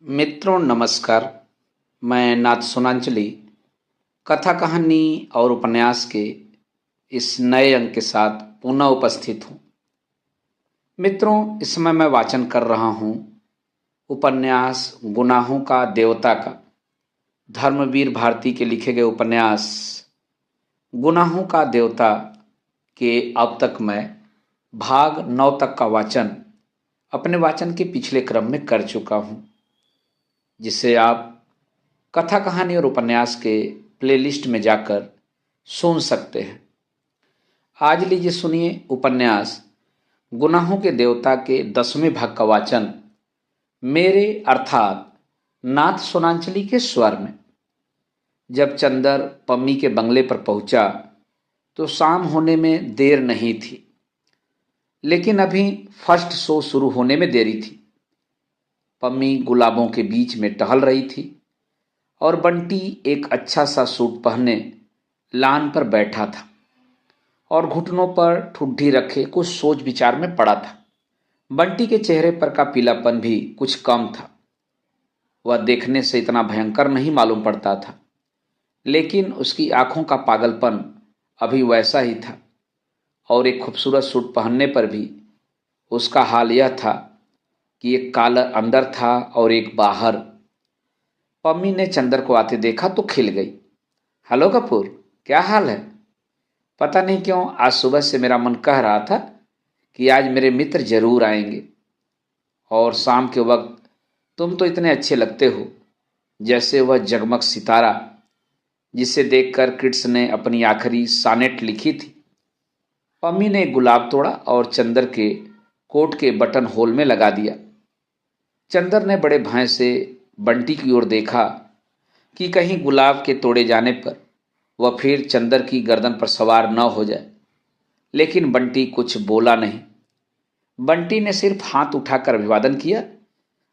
मित्रों नमस्कार। मैं नाथ सुनांचली कथा कहानी और उपन्यास के इस नए अंक के साथ पुनः उपस्थित हूँ। मित्रों, इस समय मैं वाचन कर रहा हूँ उपन्यास गुनाहों का देवता का, धर्मवीर भारती के लिखे गए उपन्यास गुनाहों का देवता के अब तक मैं भाग 9 तक का वाचन अपने वाचन के पिछले क्रम में कर चुका हूँ, जिसे आप कथा कहानी और उपन्यास के प्लेलिस्ट में जाकर सुन सकते हैं। आज लीजिए सुनिए उपन्यास गुनाहों के देवता के 10वें भाग का वाचन मेरे अर्थात नाथ सोनांचली के स्वर में। जब चंदर पम्मी के बंगले पर पहुंचा तो शाम होने में देर नहीं थी, लेकिन अभी फर्स्ट शो शुरू होने में देरी थी। पम्मी गुलाबों के बीच में टहल रही थी और बंटी एक अच्छा सा सूट पहने लान पर बैठा था और घुटनों पर ठुड्डी रखे कुछ सोच विचार में पड़ा था। बंटी के चेहरे पर का पीलापन भी कुछ कम था। वह देखने से इतना भयंकर नहीं मालूम पड़ता था, लेकिन उसकी आंखों का पागलपन अभी वैसा ही था और एक खूबसूरत सूट पहनने पर भी उसका हाल यह था कि एक कॉलर अंदर था और एक बाहर। पम्मी ने चंदर को आते देखा तो खिल गई। हेलो कपूर, क्या हाल है? पता नहीं क्यों आज सुबह से मेरा मन कह रहा था कि आज मेरे मित्र जरूर आएंगे, और शाम के वक्त तुम तो इतने अच्छे लगते हो, जैसे वह जगमग सितारा जिसे देखकर किड्स ने अपनी आखिरी सानेट लिखी थी। पम्मी ने एक गुलाब तोड़ा और चंदर के कोट के बटन होल में लगा दिया। चंदर ने बड़े भय से बंटी की ओर देखा कि कहीं गुलाब के तोड़े जाने पर वह फिर चंदर की गर्दन पर सवार न हो जाए, लेकिन बंटी कुछ बोला नहीं। बंटी ने सिर्फ हाथ उठाकर अभिवादन किया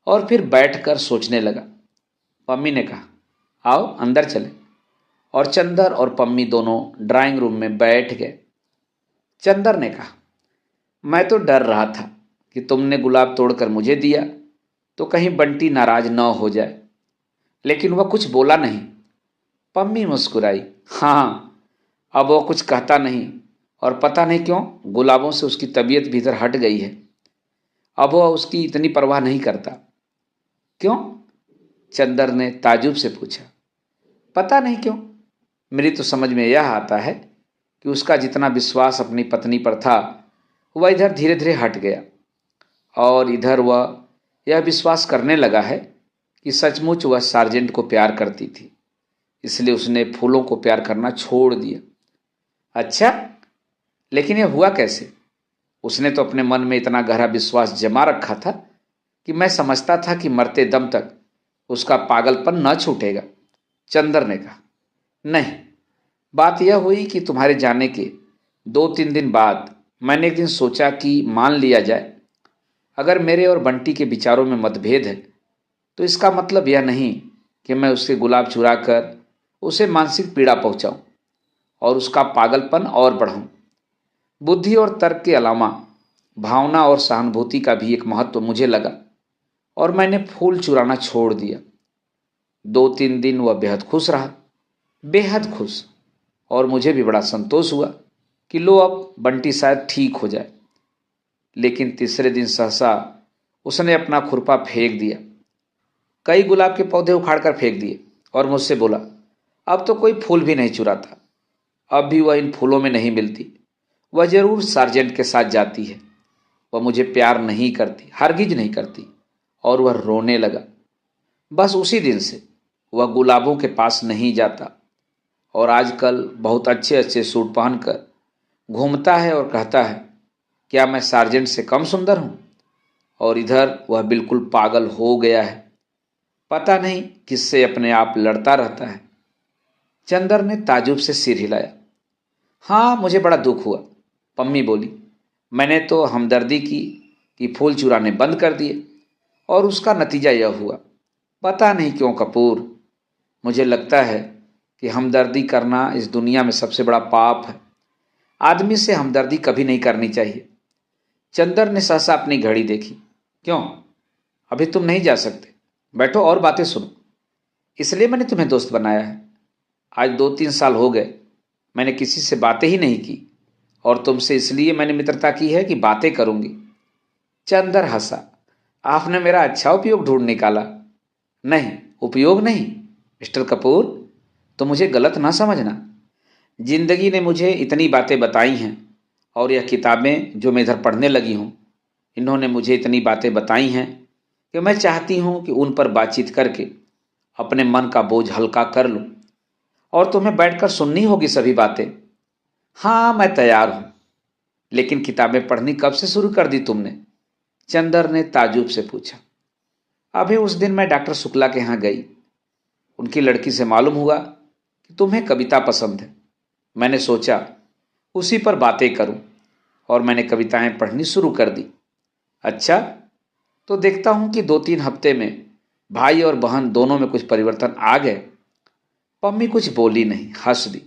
और फिर बैठकर सोचने लगा। पम्मी ने कहा, आओ अंदर चले, और चंदर और पम्मी दोनों ड्राइंग रूम में बैठ गए। चंदर ने कहा, मैं तो डर रहा था कि तुमने गुलाब तोड़कर मुझे दिया तो कहीं बंटी नाराज न हो जाए, लेकिन वह कुछ बोला नहीं। पम्मी मुस्कुराई। हाँ, अब वो कुछ कहता नहीं, और पता नहीं क्यों गुलाबों से उसकी तबीयत भीतर हट गई है। अब वह उसकी इतनी परवाह नहीं करता। क्यों? चंदर ने ताजुब से पूछा। पता नहीं क्यों, मेरी तो समझ में यह आता है कि उसका जितना विश्वास अपनी पत्नी पर था वह इधर धीरे धीरे हट गया, और इधर वह यह विश्वास करने लगा है कि सचमुच वह सार्जेंट को प्यार करती थी, इसलिए उसने फूलों को प्यार करना छोड़ दिया। अच्छा, लेकिन यह हुआ कैसे? उसने तो अपने मन में इतना गहरा विश्वास जमा रखा था कि मैं समझता था कि मरते दम तक उसका पागलपन न छूटेगा। चंदर ने कहा, नहीं, बात यह हुई कि तुम्हारे जाने के 2-3 दिन बाद मैंने एक दिन सोचा कि मान लिया जाए, अगर मेरे और बंटी के विचारों में मतभेद है तो इसका मतलब यह नहीं कि मैं उसके गुलाब चुरा कर उसे मानसिक पीड़ा पहुंचाऊं और उसका पागलपन और बढ़ाऊं। बुद्धि और तर्क के अलावा भावना और सहानुभूति का भी एक महत्व मुझे लगा, और मैंने फूल चुराना छोड़ दिया। 2-3 दिन वह बेहद खुश रहा, बेहद खुश, और मुझे भी बड़ा संतोष हुआ कि लो अब बंटी शायद ठीक हो जाए। लेकिन तीसरे दिन सहसा उसने अपना खुरपा फेंक दिया, कई गुलाब के पौधे उखाड़कर फेंक दिए, और मुझसे बोला, अब तो कोई फूल भी नहीं चुराता, अब भी वह इन फूलों में नहीं मिलती। वह जरूर सार्जेंट के साथ जाती है, वह मुझे प्यार नहीं करती, हरगिज नहीं करती। और वह रोने लगा। बस उसी दिन से वह गुलाबों के पास नहीं जाता, और आजकल बहुत अच्छे अच्छे सूट पहनकर घूमता है और कहता है, क्या मैं सार्जेंट से कम सुंदर हूँ? और इधर वह बिल्कुल पागल हो गया है, पता नहीं किससे अपने आप लड़ता रहता है। चंदर ने ताजुब से सिर हिलाया। हाँ, मुझे बड़ा दुख हुआ, पम्मी बोली। मैंने तो हमदर्दी की कि फूल चुराने बंद कर दिए, और उसका नतीजा यह हुआ। पता नहीं क्यों कपूर, मुझे लगता है कि हमदर्दी करना इस दुनिया में सबसे बड़ा पाप है। आदमी से हमदर्दी कभी नहीं करनी चाहिए। चंदर ने सहसा अपनी घड़ी देखी। क्यों, अभी तुम नहीं जा सकते? बैठो और बातें सुनो। इसलिए मैंने तुम्हें दोस्त बनाया है। आज 2-3 साल हो गए मैंने किसी से बातें ही नहीं की, और तुमसे इसलिए मैंने मित्रता की है कि बातें करूंगी। चंदर हंसा। आपने मेरा अच्छा उपयोग ढूंढ निकाला। नहीं, उपयोग नहीं मिस्टर कपूर, तो मुझे गलत ना समझना। जिंदगी ने मुझे इतनी बातें बताई हैं, और यह किताबें जो मैं इधर पढ़ने लगी हूँ, इन्होंने मुझे इतनी बातें बताई हैं कि मैं चाहती हूँ कि उन पर बातचीत करके अपने मन का बोझ हल्का कर लूँ। और तुम्हें बैठकर सुननी होगी सभी बातें। हाँ, मैं तैयार हूँ। लेकिन किताबें पढ़नी कब से शुरू कर दी तुमने? चंदर ने ताजुब से पूछा। अभी उस दिन मैं डॉक्टर शुक्ला के यहाँ गई। उनकी लड़की से मालूम हुआ कि तुम्हें कविता पसंद है। मैंने सोचा उसी पर बातें करूं, और मैंने कविताएं पढ़नी शुरू कर दी। अच्छा, तो देखता हूं कि 2-3 हफ्ते में भाई और बहन दोनों में कुछ परिवर्तन आ गए। पम्मी कुछ बोली नहीं, हंस दी।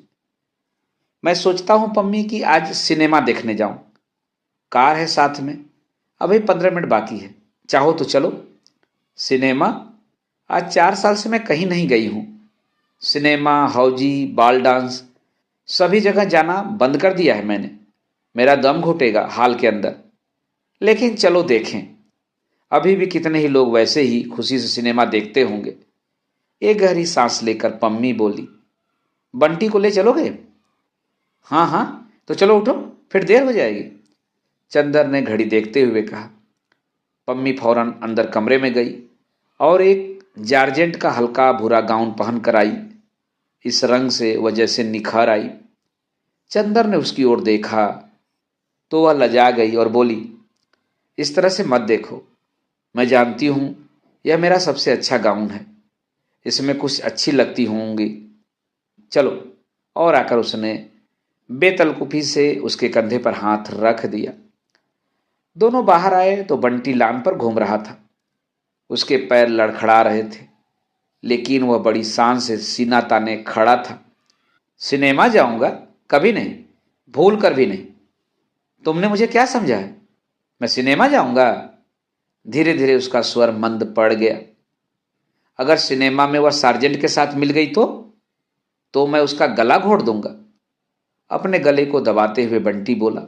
मैं सोचता हूं पम्मी कि आज सिनेमा देखने जाऊं। कार है साथ में। अभी 15 मिनट बाकी है, चाहो तो चलो। सिनेमा? आज 4 साल से मैं कहीं नहीं गई हूं। सिनेमा, हौजी, बाल डांस, सभी जगह जाना बंद कर दिया है मैंने। मेरा दम घुटेगा हाल के अंदर। लेकिन चलो देखें। अभी भी कितने ही लोग वैसे ही खुशी से सिनेमा देखते होंगे। एक गहरी सांस लेकर पम्मी बोली। बंटी को ले चलोगे? हाँ हाँ, तो चलो उठो, फिर देर हो जाएगी। चंदर ने घड़ी देखते हुए कहा। पम्मी फौरन अंदर कमरे में गई और एक जारजेंट का हल्का भूरा गाउन पहन कर आई। इस रंग से वह जैसे निखर आई। चंदर ने उसकी ओर देखा तो वह लजा गई और बोली, इस तरह से मत देखो। मैं जानती हूं यह मेरा सबसे अच्छा गाउन है। इसमें कुछ अच्छी लगती होंगी। चलो। और आकर उसने बेतलकुफी से उसके कंधे पर हाथ रख दिया। दोनों बाहर आए तो बंटी लान पर घूम रहा था। उसके पैर लड़खड़ा रहे थे, लेकिन वह बड़ी शान से सीना ताने खड़ा था। सिनेमा जाऊंगा? कभी नहीं, भूल कर भी नहीं। तुमने मुझे क्या समझा है? मैं सिनेमा जाऊंगा? धीरे धीरे उसका स्वर मंद पड़ गया। अगर सिनेमा में वह सार्जेंट के साथ मिल गई तो मैं उसका गला घोट दूंगा। अपने गले को दबाते हुए बंटी बोला,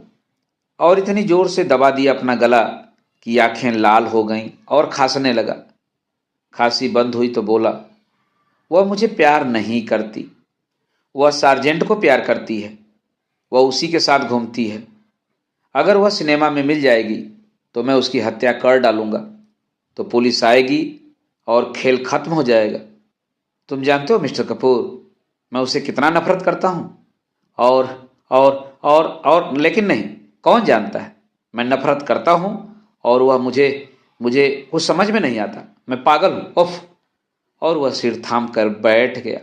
और इतनी जोर से दबा दिया अपना गला कि आंखें लाल हो गईं और खांसने लगा। खांसी बंद हुई तो बोला, वह मुझे प्यार नहीं करती। वह सार्जेंट को प्यार करती है। वह उसी के साथ घूमती है। अगर वह सिनेमा में मिल जाएगी तो मैं उसकी हत्या कर डालूंगा। तो पुलिस आएगी और खेल खत्म हो जाएगा। तुम जानते हो मिस्टर कपूर, मैं उसे कितना नफरत करता हूं। और और लेकिन नहीं, कौन जानता है। मैं नफरत करता हूं, और वह मुझे मुझे कुछ समझ में नहीं आता। मैं पागल हूं, उफ। और वह सिर थाम कर बैठ गया।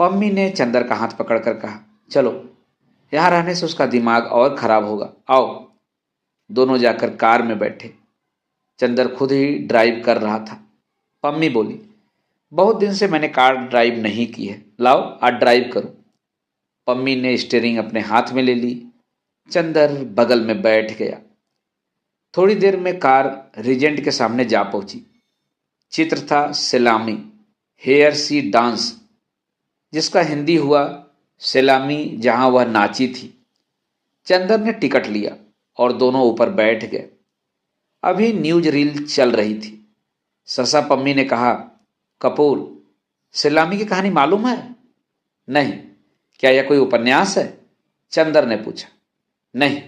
पम्मी ने चंदर का हाथ पकड़कर कहा, चलो, यहां रहने से उसका दिमाग और खराब होगा। आओ। दोनों जाकर कार में बैठे। चंदर खुद ही ड्राइव कर रहा था। पम्मी बोली, बहुत दिन से मैंने कार ड्राइव नहीं की है, लाओ आज ड्राइव करो। पम्मी ने स्टीयरिंग अपने हाथ में ले ली। चंदर बगल में बैठ गया। थोड़ी देर में कार रिजेंट के सामने जा पहुंची। चित्र था सलामी, हेयर सी डांस, जिसका हिंदी हुआ सलामी जहां वह नाची थी। चंदर ने टिकट लिया और दोनों ऊपर बैठ गए। अभी न्यूज रील चल रही थी। ससा पम्मी ने कहा, कपूर, सलामी की कहानी मालूम है? नहीं। क्या यह कोई उपन्यास है? चंदर ने पूछा। नहीं,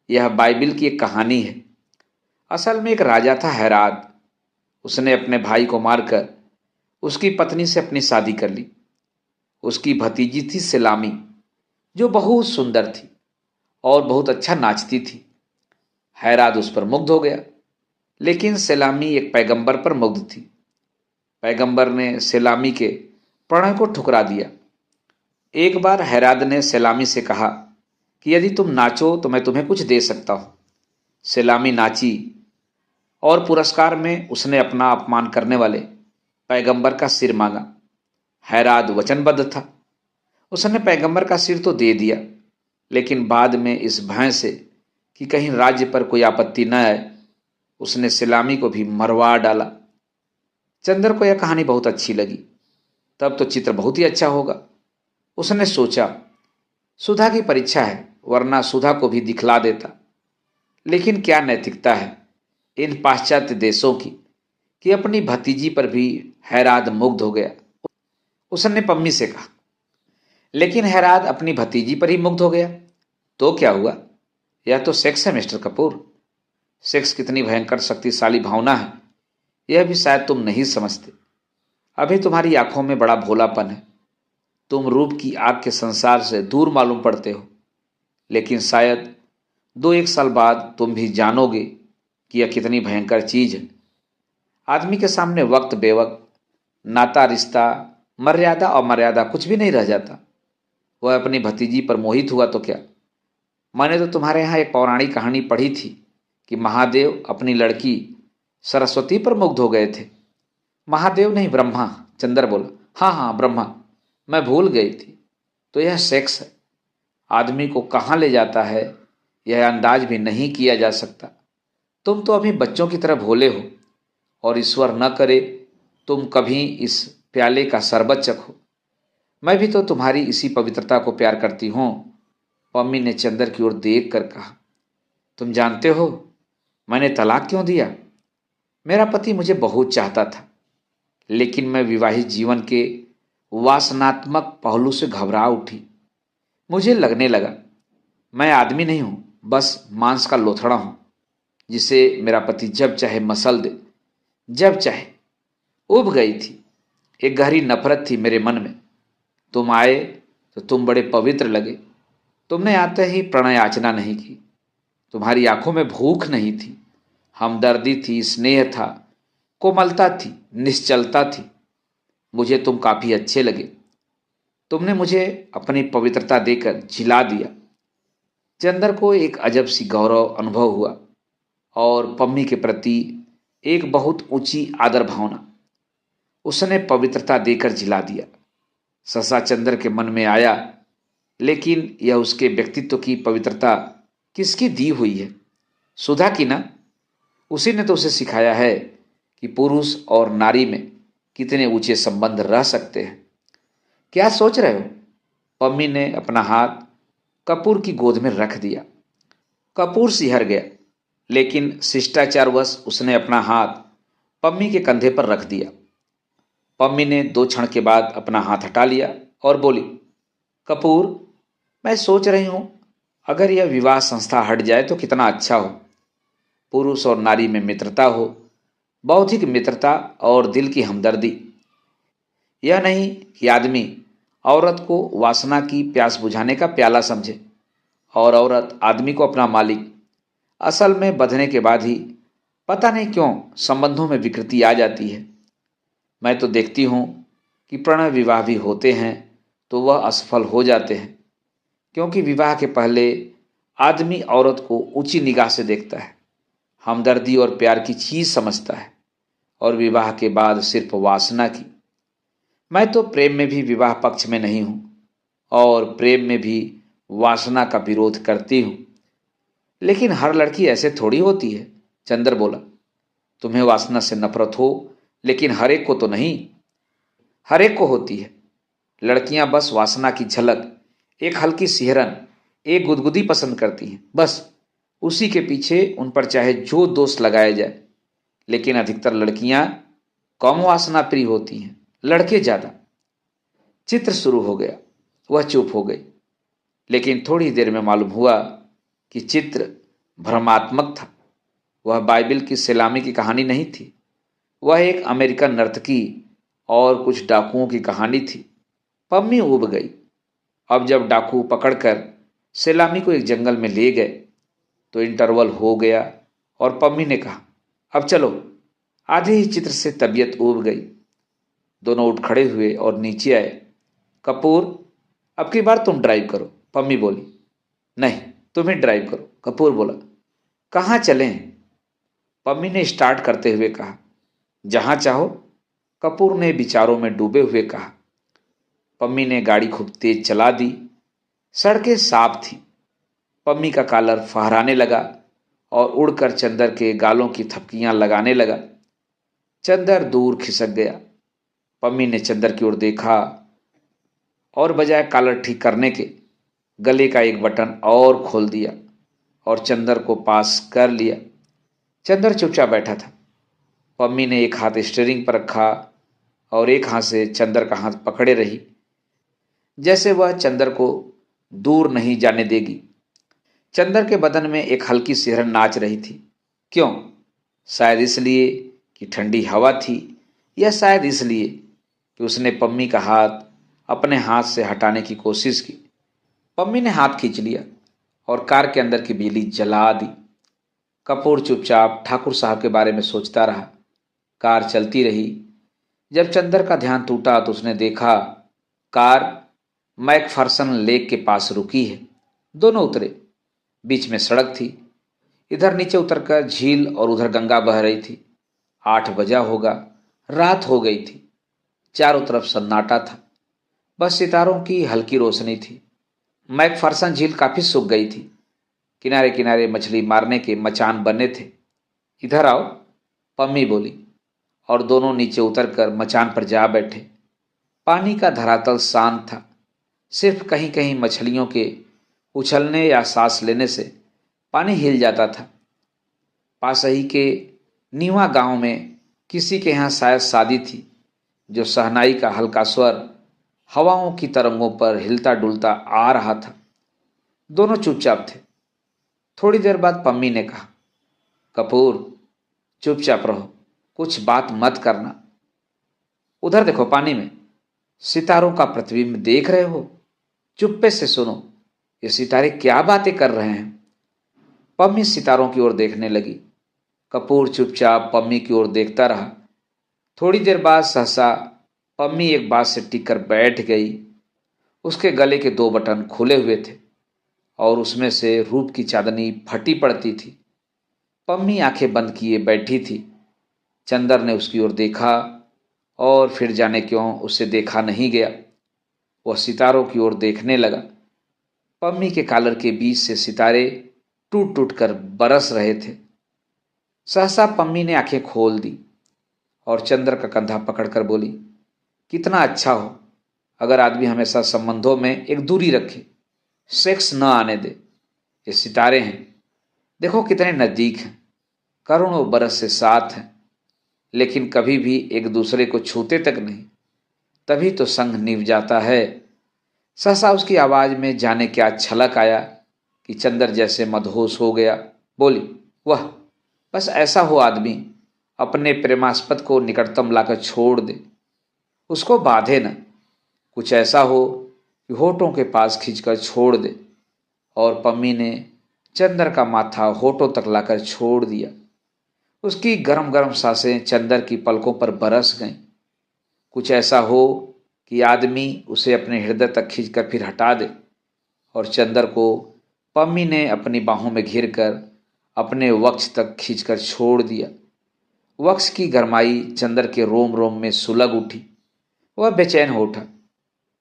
यह बाइबिल की एक कहानी है। असल में एक राजा था हैराद। उसने अपने भाई को मारकर उसकी पत्नी से अपनी शादी कर ली। उसकी भतीजी थी सलामी, जो बहुत सुंदर थी और बहुत अच्छा नाचती थी। हैराद उस पर मुग्ध हो गया, लेकिन सलामी एक पैगंबर पर मुग्ध थी। पैगंबर ने सलामी के प्रणय को ठुकरा दिया। एक बार हैराद ने सलामी से कहा कि यदि तुम नाचो तो मैं तुम्हें कुछ दे सकता हूं। सलामी नाची, और पुरस्कार में उसने अपना अपमान करने वाले पैगंबर का सिर मांगा। हैराद वचनबद्ध था। उसने पैगंबर का सिर तो दे दिया, लेकिन बाद में इस भय से कि कहीं राज्य पर कोई आपत्ति न आए, उसने सलामी को भी मरवा डाला। चंदर को यह कहानी बहुत अच्छी लगी। तब तो चित्र बहुत ही अच्छा होगा। उसने सोचा, सुधा की परीक्षा है, वरना सुधा को भी दिखला देता। लेकिन क्या नैतिकता है इन पाश्चात्य देशों की कि अपनी भतीजी पर भी हैराद मुग्ध हो गया। उसने पम्मी से कहा, लेकिन हैराद अपनी भतीजी पर ही मुग्ध हो गया तो क्या हुआ? यह तो सेक्स है मिस्टर कपूर। सेक्स कितनी भयंकर शक्तिशाली भावना है यह भी शायद तुम नहीं समझते। अभी तुम्हारी आंखों में बड़ा भोलापन है, तुम रूप की आग के संसार से दूर मालूम पड़ते हो। लेकिन शायद 2-1 साल बाद तुम भी जानोगे कि यह कितनी भयंकर चीज है। आदमी के सामने वक्त बेवक्त, नाता रिश्ता, मर्यादा और मर्यादा कुछ भी नहीं रह जाता। वह अपनी भतीजी पर मोहित हुआ तो क्या? मैंने तो तुम्हारे यहाँ एक पौराणिक कहानी पढ़ी थी कि महादेव अपनी लड़की सरस्वती पर मुग्ध हो गए थे। महादेव नहीं, ब्रह्मा। चंदर बोला, हाँ हाँ ब्रह्मा, मैं भूल गई थी। तो यह सेक्स है, आदमी को कहाँ ले जाता है यह अंदाज भी नहीं किया जा सकता। तुम तो अभी बच्चों की तरह भोले हो, और ईश्वर न करे तुम कभी इस प्याले का शरबत चखो। मैं भी तो तुम्हारी इसी पवित्रता को प्यार करती हूँ। पम्मी ने चंदर की ओर देख कर कहा, तुम जानते हो मैंने तलाक क्यों दिया? मेरा पति मुझे बहुत चाहता था, लेकिन मैं विवाहित जीवन के वासनात्मक पहलू से घबरा उठी। मुझे लगने लगा मैं आदमी नहीं हूं, बस मांस का लोथड़ा हूं जिसे मेरा पति जब चाहे मसल दे, जब चाहे। उब गई थी, एक गहरी नफरत थी मेरे मन में। तुम आए तो तुम बड़े पवित्र लगे। तुमने आते ही प्रणय याचना नहीं की, तुम्हारी आंखों में भूख नहीं थी, हमदर्दी थी, स्नेह था, कोमलता थी, निश्चलता थी। मुझे तुम काफी अच्छे लगे। तुमने मुझे अपनी पवित्रता देकर झिला दिया। चंदर को एक अजब सी गौरव अनुभव हुआ और पम्मी के प्रति एक बहुत ऊंची आदर भावना। उसने पवित्रता देकर झिला दिया। ससा चंदर के मन में आया, लेकिन यह उसके व्यक्तित्व की पवित्रता किसकी दी हुई है? सुधा की ना। उसी ने तो उसे सिखाया है कि पुरुष और नारी में कितने ऊंचे संबंध रह सकते हैं। क्या सोच रहे हो? पम्मी ने अपना हाथ कपूर की गोद में रख दिया। कपूर सिहर गया, लेकिन शिष्टाचारवश उसने अपना हाथ पम्मी के कंधे पर रख दिया। पम्मी ने 2 क्षण के बाद अपना हाथ हटा लिया और बोली, कपूर, मैं सोच रही हूं अगर यह विवाह संस्था हट जाए तो कितना अच्छा हो। पुरुष और नारी में मित्रता हो, बौद्धिक मित्रता और दिल की हमदर्दी। यह नहीं कि आदमी औरत को वासना की प्यास बुझाने का प्याला समझे और औरत आदमी को अपना मालिक। असल में बंधने के बाद ही पता नहीं क्यों संबंधों में विकृति आ जाती है। मैं तो देखती हूँ कि प्रणय विवाह भी होते हैं तो वह असफल हो जाते हैं, क्योंकि विवाह के पहले आदमी औरत को ऊंची निगाह से देखता है, हमदर्दी और प्यार की चीज समझता है, और विवाह के बाद सिर्फ वासना की। मैं तो प्रेम में भी विवाह पक्ष में नहीं हूं और प्रेम में भी वासना का विरोध करती हूं। लेकिन हर लड़की ऐसे थोड़ी होती है। चंदर बोला, तुम्हें वासना से नफरत हो, लेकिन हर एक को तो नहीं। हर एक को होती है। लड़कियां बस वासना की झलक, एक हल्की सिहरन, एक गुदगुदी पसंद करती हैं, बस उसी के पीछे उन पर चाहे जो दोष लगाया जाए। लेकिन अधिकतर लड़कियां कम वासना प्रिय होती हैं, लड़के ज्यादा। चित्र शुरू हो गया। वह चुप हो गई, लेकिन थोड़ी देर में मालूम हुआ कि चित्र भ्रमात्मक था। वह बाइबिल की सलामी की कहानी नहीं थी, वह एक अमेरिकन नर्तकी और कुछ डाकुओं की कहानी थी। पम्मी उब गई। अब जब डाकू पकड़कर सलामी को एक जंगल में ले गए तो इंटरवल हो गया और पम्मी ने कहा, अब चलो। आधे ही चित्र से तबीयत उब गई। दोनों उठ खड़े हुए और नीचे आए। कपूर, अब की बार तुम ड्राइव करो, पम्मी बोली। नहीं, तुम ही ड्राइव करो, कपूर बोला। कहाँ चलें? पम्मी ने स्टार्ट करते हुए कहा। जहां चाहो, कपूर ने विचारों में डूबे हुए कहा। पम्मी ने गाड़ी खूब तेज चला दी। सड़कें साफ थी। पम्मी का कॉलर फहराने लगा और उड़कर चंदर के गालों की थपकियां लगाने लगा। चंदर दूर खिसक गया। पम्मी ने चंदर की ओर देखा और बजाय कॉलर ठीक करने के गले का एक बटन और खोल दिया और चंदर को पास कर लिया। चंदर चुपचाप बैठा था। पम्मी ने एक हाथ स्टीयरिंग पर रखा और एक हाथ से चंदर का हाथ पकड़े रही, जैसे वह चंदर को दूर नहीं जाने देगी। चंदर के बदन में एक हल्की सिहरन नाच रही थी। क्यों? शायद इसलिए कि ठंडी हवा थी, या शायद इसलिए कि उसने पम्मी का हाथ अपने हाथ से हटाने की कोशिश की। पम्मी ने हाथ खींच लिया और कार के अंदर की बिजली जला दी। कपूर चुपचाप ठाकुर साहब के बारे में सोचता रहा। कार चलती रही। जब चंदर का ध्यान टूटा तो उसने देखा कार मैकफर्सन लेक के पास रुकी है। दोनों उतरे। बीच में सड़क थी। इधर नीचे उतरकर झील और उधर गंगा बह रही थी। 8 बजा होगा। रात हो गई थी। चारों तरफ सन्नाटा था। बस सितारों की हल्की रोशनी थी। मैकफर्सन झील काफी सूख गई थी। किनारे किनारे मछली मारने के मचान बने थे। इधर आओ, पम्मी बोली और दोनों नीचे उतरकर मचान पर जा बैठे। पानी का धरातल शांत था। सिर्फ कहीं कहीं मछलियों के उछलने या सांस लेने से पानी हिल जाता था। पास ही के नीवा गांव में किसी के यहाँ शायद शादी थी, जो शहनाई का हल्का स्वर हवाओं की तरंगों पर हिलता डुलता आ रहा था। दोनों चुपचाप थे। थोड़ी देर बाद पम्मी ने कहा, कपूर, चुपचाप रहो, कुछ बात मत करना। उधर देखो, पानी में सितारों का प्रतिबिंब देख रहे हो? चुप्पे से सुनो, ये सितारे क्या बातें कर रहे हैं। पम्मी सितारों की ओर देखने लगी। कपूर चुपचाप पम्मी की ओर देखता रहा। थोड़ी देर बाद सहसा पम्मी एक बात से टिक कर बैठ गई। उसके गले के 2 बटन खुले हुए थे और उसमें से रूप की चांदनी फटी पड़ती थी। पम्मी आंखें बंद किए बैठी थी। चंदर ने उसकी ओर देखा और फिर जाने क्यों उससे देखा नहीं गया। वह सितारों की ओर देखने लगा। पम्मी के कॉलर के बीच से सितारे टूट टूट कर बरस रहे थे। सहसा पम्मी ने आंखें खोल दी और चंद्र का कंधा पकड़कर बोली, कितना अच्छा हो अगर आदमी हमेशा संबंधों में एक दूरी रखे, सेक्स न आने दे। ये सितारे हैं, देखो कितने नज़दीक हैं, करोड़ों बरस से साथ हैं, लेकिन कभी भी एक दूसरे को छूते तक नहीं। तभी तो संग निभ जाता है। सहसा उसकी आवाज में जाने क्या छलक आया कि चंदर जैसे मदहोश हो गया। बोली, वह बस ऐसा हो आदमी अपने प्रेमास्पद को निकटतम लाकर छोड़ दे, उसको बांधे न। कुछ ऐसा हो कि होठों के पास खींचकर छोड़ दे। और पम्मी ने चंदर का माथा होठों तक लाकर छोड़ दिया। उसकी गरम गरम सांसें चंदर की पलकों पर बरस गईं। कुछ ऐसा हो कि आदमी उसे अपने हृदय तक खींचकर फिर हटा दे। और चंदर को पम्मी ने अपनी बाहों में घेर कर अपने वक्ष तक खींचकर छोड़ दिया। वक्ष की गरमाई चंदर के रोम रोम में सुलग उठी। वह बेचैन हो उठा।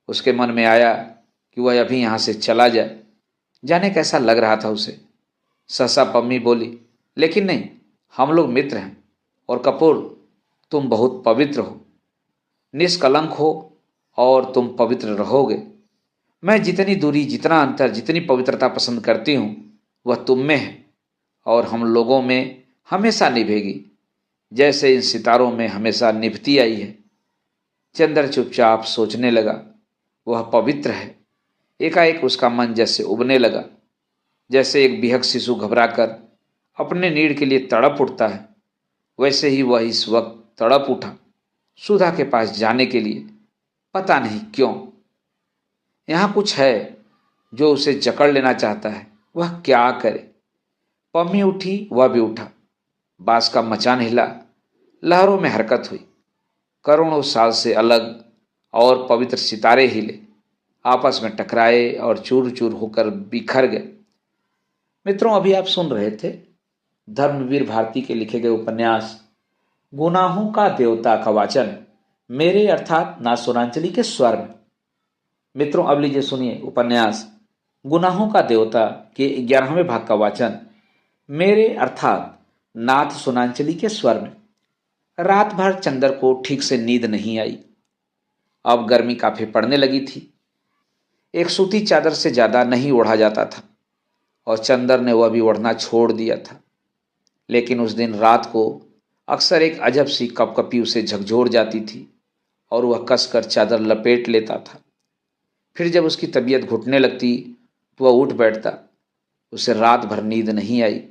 उसके मन में आया कि वह अभी यहाँ से चला जाए। जाने कैसा लग रहा था उसे। सहसा पम्मी बोली, लेकिन नहीं, हम लोग मित्र हैं। और कपूर, तुम बहुत पवित्र हो, निष्कलंक हो और तुम पवित्र रहोगे। मैं जितनी दूरी, जितना अंतर, जितनी पवित्रता पसंद करती हूँ वह तुम में है और हम लोगों में हमेशा निभेगी, जैसे इन सितारों में हमेशा निभती आई है। चंद्र चुपचाप सोचने लगा, वह पवित्र है। एकाएक उसका मन जैसे उबने लगा। जैसे एक बिहक शिशु घबराकर अपने नीड़ के लिए तड़प उठता है, वैसे ही वह इस वक्त तड़प उठा सुधा के पास जाने के लिए। पता नहीं क्यों, यहाँ कुछ है जो उसे जकड़ लेना चाहता है। वह क्या करे। पम्मी उठी, वह भी उठा। बांस का मचान हिला, लहरों में हरकत हुई। करोड़ों साल से अलग और पवित्र सितारे हिले, आपस में टकराए और चूर चूर होकर बिखर गए। मित्रों, अभी आप सुन रहे थे धर्मवीर भारती के लिखे गए उपन्यास गुनाहों का देवता का वाचन मेरे अर्थात नासुरांजलि के स्वर में। मित्रों, अब लीजिए सुनिए उपन्यास गुनाहों का देवता के 11वें भाग का वाचन मेरे अर्थात नाथ सुनांचली के स्वर में। रात भर चंदर को ठीक से नींद नहीं आई। अब गर्मी काफी पड़ने लगी थी। एक सूती चादर से ज्यादा नहीं ओढ़ा जाता था और चंदर ने वह भी ओढ़ना छोड़ दिया था। लेकिन उस दिन रात को अक्सर एक अजब सी कपकपी उसे झकझोर जाती थी और वह कसकर चादर लपेट लेता था। फिर जब उसकी तबीयत घुटने लगती तो वह उठ बैठता। उसे रात भर नींद नहीं आई।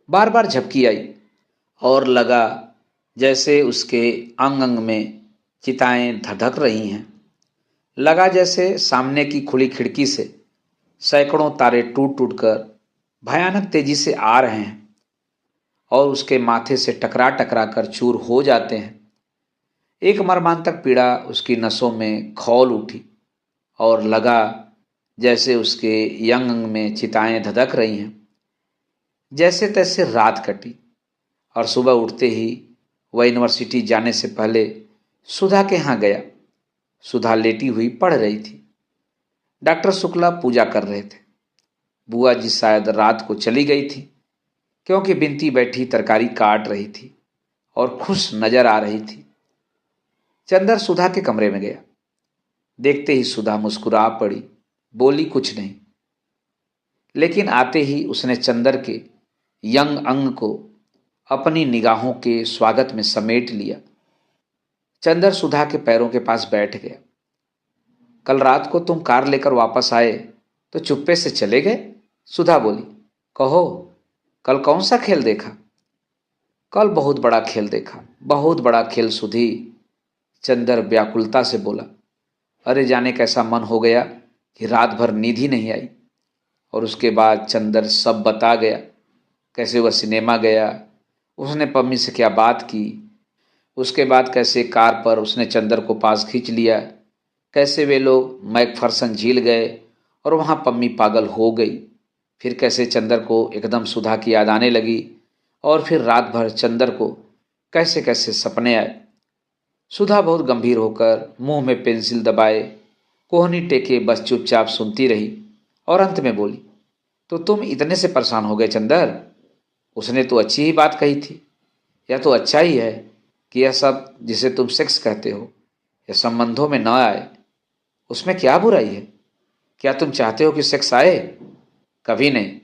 बार बार झपकी आई और लगा जैसे उसके अंग अंग में चिताएं धधक रही हैं। लगा जैसे सामने की खुली खिड़की से सैकड़ों तारे टूट टूट कर भयानक तेजी से आ रहे हैं और उसके माथे से टकरा टकरा कर चूर हो जाते हैं। एक मर्मांतक पीड़ा उसकी नसों में खौल उठी और लगा जैसे उसके यंग अंग में चिताएं धधक रही हैं। जैसे तैसे रात कटी और सुबह उठते ही वह यूनिवर्सिटी जाने से पहले सुधा के यहाँ गया। सुधा लेटी हुई पढ़ रही थी। डॉक्टर शुक्ला पूजा कर रहे थे। बुआ जी शायद रात को चली गई थी, क्योंकि बिनती बैठी तरकारी काट रही थी और खुश नजर आ रही थी। चंदर सुधा के कमरे में गया। देखते ही सुधा मुस्कुरा पड़ी, बोली कुछ नहीं। लेकिन आते ही उसने चंदर के यंग अंग को अपनी निगाहों के स्वागत में समेट लिया। चंदर सुधा के पैरों के पास बैठ गया। कल रात को तुम कार लेकर वापस आए तो चुप्पे से चले गए? सुधा बोली। कहो, कल कौन सा खेल देखा? कल बहुत बड़ा खेल देखा, बहुत बड़ा खेल सुधी। चंदर व्याकुलता से बोला। अरे जाने कैसा मन हो गया कि रात भर नींद ही नहीं आई। और उसके बाद चंदर सब बता गया। कैसे वह सिनेमा गया, उसने पम्मी से क्या बात की, उसके बाद कैसे कार पर उसने चंदर को पास खींच लिया, कैसे वे लोग मैकफरसन झील गए और वहाँ पम्मी पागल हो गई। फिर कैसे चंदर को एकदम सुधा की याद आने लगी और फिर रात भर चंदर को कैसे कैसे सपने आए। सुधा बहुत गंभीर होकर मुंह में पेंसिल दबाए कोहनी टेके बस चुपचाप सुनती रही और अंत में बोली, तो तुम इतने से परेशान हो गए चंदर? उसने तो अच्छी ही बात कही थी। यह तो अच्छा ही है कि यह सब जिसे तुम सेक्स कहते हो यह संबंधों में न आए। उसमें क्या बुराई है? क्या तुम चाहते हो कि सेक्स आए? कभी नहीं।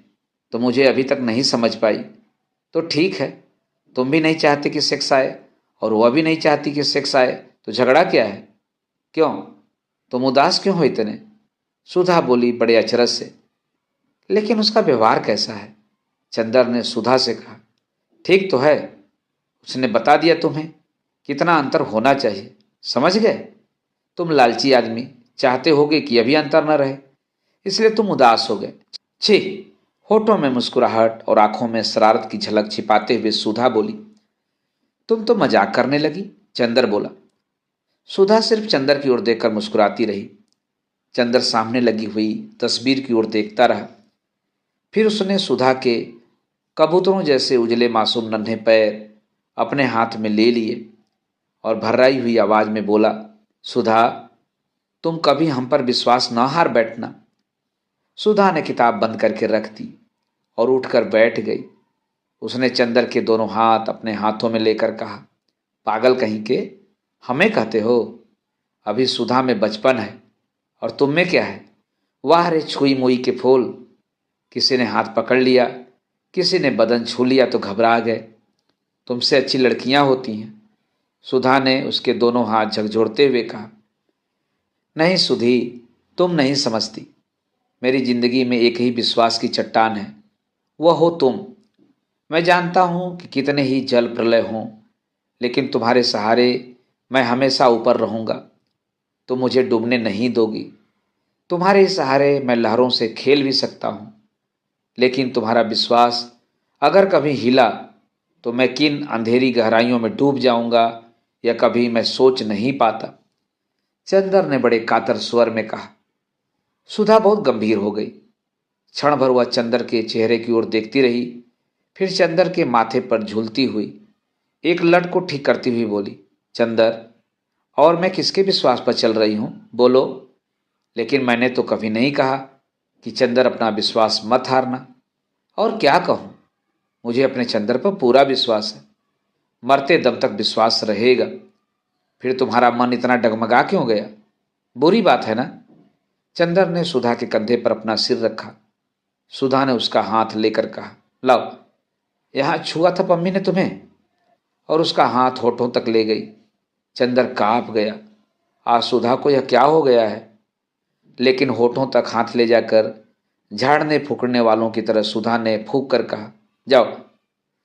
तो मुझे अभी तक नहीं समझ पाई। तो ठीक है, तुम भी नहीं चाहते कि सेक्स आए और वह भी नहीं चाहती कि सेक्स आए, तो झगड़ा क्या है? क्यों, तुम उदास क्यों हो इतने? सुधा बोली बड़े अचरज से। लेकिन उसका व्यवहार कैसा है? चंदर ने सुधा से कहा। ठीक तो है, उसने बता दिया तुम्हें कितना अंतर होना चाहिए, समझ गए? तुम लालची आदमी चाहते होगे कि अभी अंतर न रहे, इसलिए तुम उदास हो गए। छी! होठों में मुस्कुराहट और आंखों में शरारत की झलक छिपाते हुए सुधा बोली। तुम तो मजाक करने लगी, चंदर बोला। सुधा सिर्फ चंदर की ओर देखकर मुस्कुराती रही। चंदर सामने लगी हुई तस्वीर की ओर देखता रहा। फिर उसने सुधा के कबूतरों जैसे उजले मासूम नन्हे पैर अपने हाथ में ले लिए और भर्राई हुई आवाज में बोला, सुधा, तुम कभी हम पर विश्वास न हार बैठना। सुधा ने किताब बंद करके रख दी और उठकर बैठ गई। उसने चंदर के दोनों हाथ अपने हाथों में लेकर कहा, पागल कहीं के, हमें कहते हो? अभी सुधा में बचपन है और तुम में क्या है? वाह रे छुई मुई के फूल। किसी ने हाथ पकड़ लिया, किसी ने बदन छू लिया तो घबरा गए। तुमसे अच्छी लड़कियां होती हैं। सुधा ने उसके दोनों हाथ झकझोरते हुए कहा। नहीं सुधी, तुम नहीं समझती। मेरी जिंदगी में एक ही विश्वास की चट्टान है, वह हो तुम। मैं जानता हूं कि कितने ही जल प्रलय हों, लेकिन तुम्हारे सहारे मैं हमेशा ऊपर रहूंगा। तुम मुझे डूबने नहीं दोगी। तुम्हारे सहारे मैं लहरों से खेल भी सकता हूं, लेकिन तुम्हारा विश्वास अगर कभी हिला तो मैं किन अंधेरी गहराइयों में डूब जाऊंगा यह कभी मैं सोच नहीं पाता। चंदर ने बड़े कातर स्वर में कहा। सुधा बहुत गंभीर हो गई। क्षण भर वह चंदर के चेहरे की ओर देखती रही, फिर चंदर के माथे पर झूलती हुई एक लट को ठीक करती हुई बोली, चंदर, और मैं किसके विश्वास पर चल रही हूं, बोलो? लेकिन मैंने तो कभी नहीं कहा कि चंदर अपना विश्वास मत हारना। और क्या कहूं, मुझे अपने चंदर पर पूरा विश्वास है। मरते दम तक विश्वास रहेगा। फिर तुम्हारा मन इतना डगमगा क्यों गया? बुरी बात है ना? चंदर ने सुधा के कंधे पर अपना सिर रखा। सुधा ने उसका हाथ लेकर कहा, लाओ, यहां छुआ था पम्मी ने तुम्हें? और उसका हाथ होठों तक ले गई। चंदर कांप गया। आज सुधा को यह क्या हो गया है? लेकिन होठों तक हाथ ले जाकर झाड़ने फूकने वालों की तरह सुधा ने फूंक कर कहा, जाओ,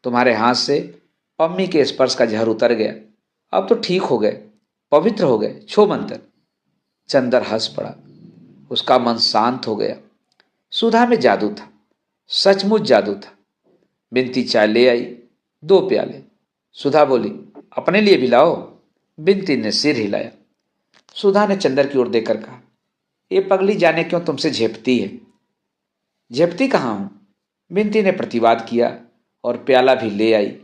तुम्हारे हाथ से पम्मी के स्पर्श का जहर उतर गया। अब तो ठीक हो गए, पवित्र हो गए, छो मंतर। चंदर हंस पड़ा। उसका मन शांत हो गया। सुधा में जादू था, सचमुच जादू था। बिनती चाय ले आई, 2 प्याले। सुधा बोली, अपने लिए भी लाओ। बिनती ने सिर हिलाया। सुधा ने चंदर की ओर देखकर कहा, ये पगली जाने क्यों तुमसे झेपती है? झेपती कहाँ हूं? बिनती ने प्रतिवाद किया और प्याला भी ले आई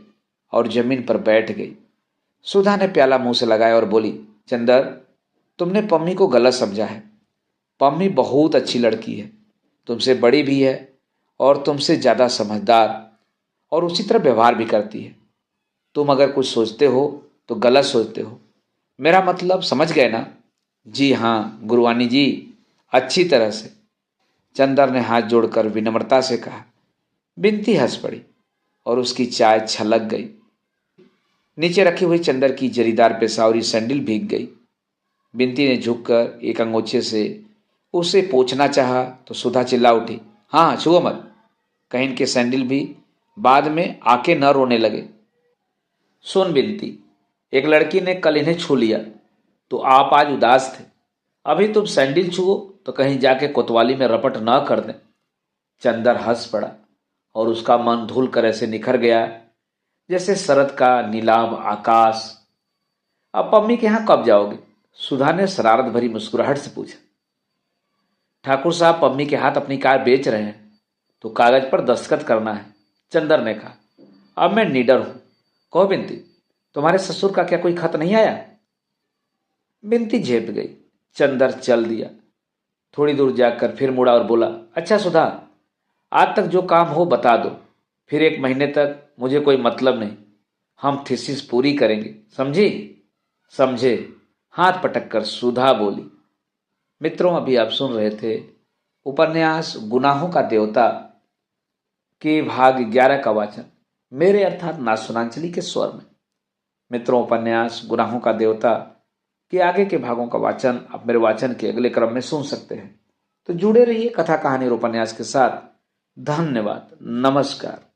और जमीन पर बैठ गई। सुधा ने प्याला मुंह से लगाया और बोली, चंदर, तुमने पम्मी को गलत समझा है। पम्मी बहुत अच्छी लड़की है, तुमसे बड़ी भी है और तुमसे ज़्यादा समझदार, और उसी तरह व्यवहार भी करती है। तुम अगर कुछ सोचते हो तो गलत सोचते हो। मेरा मतलब समझ गए ना? जी हाँ गुरुवानी जी, अच्छी तरह से। चंदर ने हाथ जोड़कर विनम्रता से कहा। बिनती हंस पड़ी और उसकी चाय छलक गई। नीचे रखी हुई चंदर की जरीदार पेशावरी सैंडल भीग गई। बिनती ने झुककर एक अंगोछे से उसे पोंछना चाहा तो सुधा चिल्ला उठी, हाँ छुओ मत, कहीं इनके सैंडल भी बाद में आके न रोने लगे। सुन बिनती, एक लड़की ने कल इन्हें छू लिया तो आप आज उदास थे। अभी तुम सैंडल छुओ तो कहीं जाके कोतवाली में रपट न कर दें। चंदर हंस पड़ा और उसका मन धुल कर ऐसे निखर गया जैसे शरद का नीलाभ आकाश। अब पम्मी के यहां कब जाओगे? सुधा ने शरारत भरी मुस्कुराहट से पूछा। ठाकुर साहब पम्मी के हाथ अपनी कार बेच रहे हैं तो कागज पर दस्तखत करना है, चंदर ने कहा। अब मैं निडर हूं। कहो बिनती, तुम्हारे ससुर का क्या कोई खत नहीं आया? बिनती झेप गई। चंदर चल दिया। थोड़ी दूर जाकर फिर मुड़ा और बोला, अच्छा सुधा, आज तक जो काम हो बता दो, फिर 1 महीने तक मुझे कोई मतलब नहीं। हम थीसिस पूरी करेंगे, समझी? समझे, हाथ पटक कर सुधा बोली। मित्रों, अभी आप सुन रहे थे उपन्यास गुनाहों का देवता के भाग 11 का वाचन मेरे अर्थात नाथसुनांचली के स्वर में। मित्रों, उपन्यास गुनाहों का देवता के आगे के भागों का वाचन आप मेरे वाचन के अगले क्रम में सुन सकते हैं। तो जुड़े रहिए कथा कहानी और उपन्यास के साथ। धन्यवाद। नमस्कार।